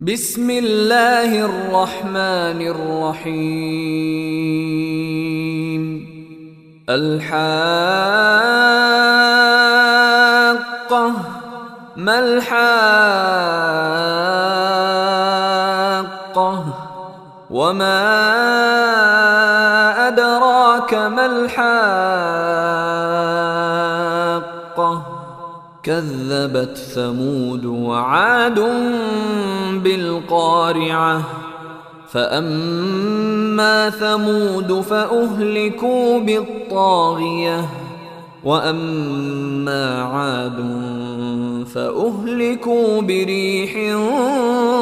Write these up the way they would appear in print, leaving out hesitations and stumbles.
بسم الله الرحمن الرحيم. الحاقة ما الحاقة وما أدراك ما الحاقة كذبت ثمود وعاد بالقارعة فأما ثمود فأهلكوا بالطاغية وأما عاد فأهلكوا بريح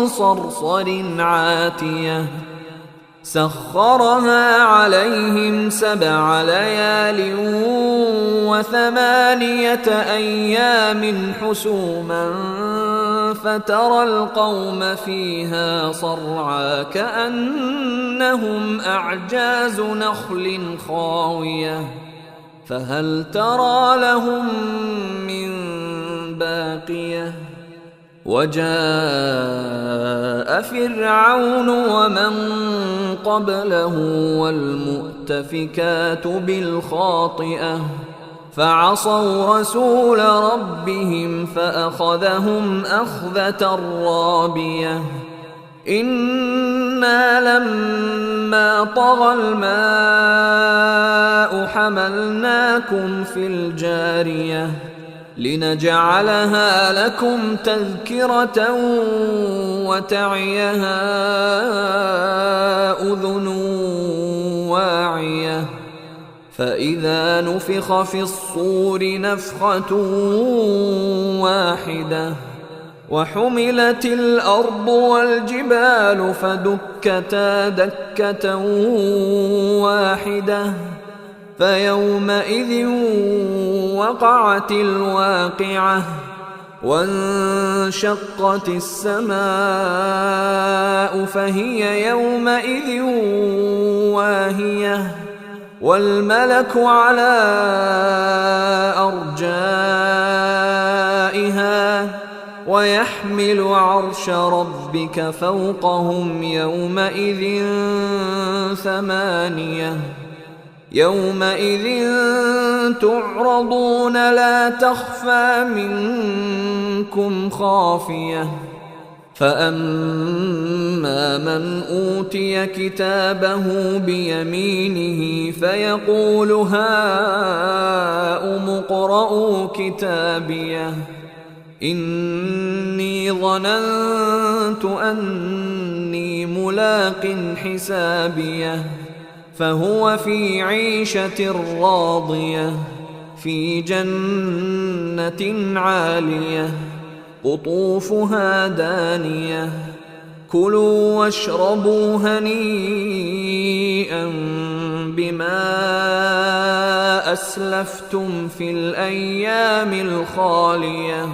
صرصر عاتية سخرها عليهم 7 ليال و8 أيام حسوما فترى القوم فيها صرعى كأنهم أعجاز نخل خاوية فهل ترى لهم من باقية وجاء فرعون ومن قبله والمؤتفكات بالخاطئة فعصوا رسول ربهم فأخذهم أخذة رابية إنا لما طغى الماء حملناكم في الجارية لنجعلها لكم تذكرة وتعيها أذن واعية فإذا نفخ في الصور نفخة واحدة وحملت الأرض والجبال فدكتا دكة واحدة فيومئذ وقعت الواقعة وانشقت السماء فهي يومئذ واهية والملك على أرجائها ويحمل عرش ربك فوقهم يومئذ 8 يومئذ تعرضون لا تخفى منكم خافية فأما من أوتي كتابه بيمينه فيقول هاؤم اقرءوا كتابيه إني ظننت أني ملاق حسابيه فهو في عيشة راضية في جنة عالية قطوفها دانية كلوا واشربوا هنيئا بما أسلفتم في الأيام الخالية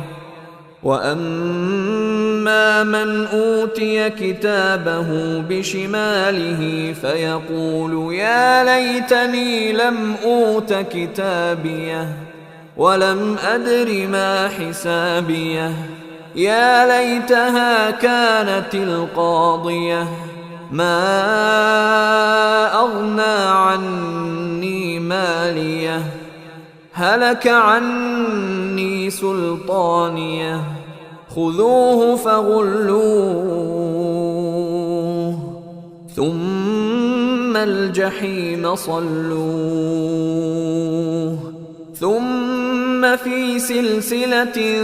وأما من أوتي كتابه بشماله فيقول يا ليتني لم أوت كتابيه ولم أدر ما حسابيه يا ليتها كانت القاضية ما أغنى عني ماليه هلك عني سلطانيه خذوه فغلوه ثم الجحيم صلوه ثم في سلسلة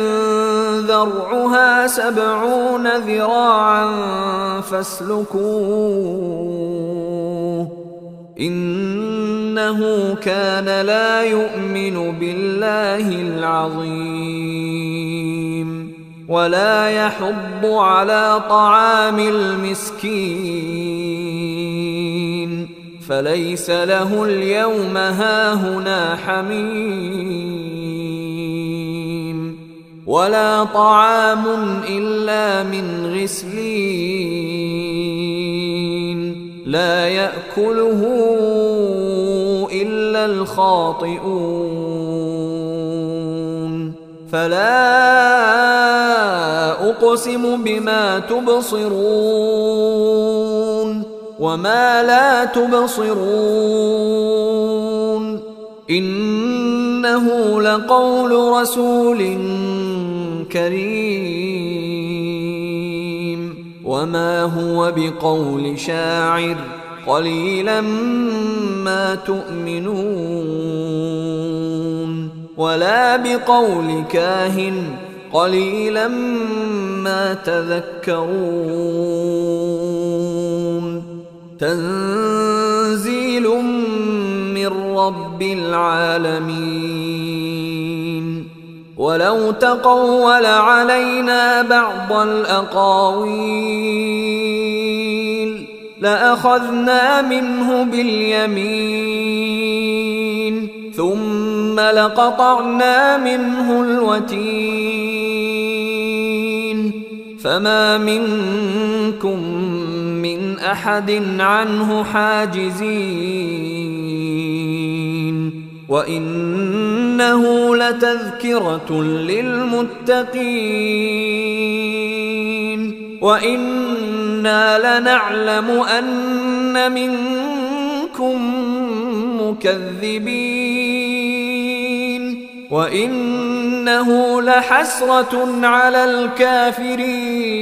ذرعها 70 ذراعا فاسلكوه إنه كان لا يؤمن بالله العظيم ولا يحض على طعام المسكين فليس له اليوم هاهنا حميم ولا طعام إلا من غسلين لا يأكله إلا الخاطئون فلا أقسم بما تبصرون وما لا تبصرون إنه لقول رسول كريم وما هو بقول شاعر قليلا ما تؤمنون ولا بقول كاهن قليلا ما تذكرون تنزيل من رب العالمين ولو تقول علينا بعض الأقاويل لأخذنا منه باليمين ثم لقطعنا منه الوتين فما منكم من أحد عنه حاجزين وإنه لتذكرة للمتقين وإنا لنعلم أن منكم مكذبين وإنه لحسرة على الكافرين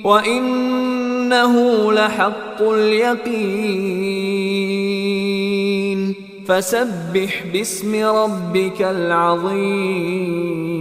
وإنه لحق اليقين فسبح باسم ربك العظيم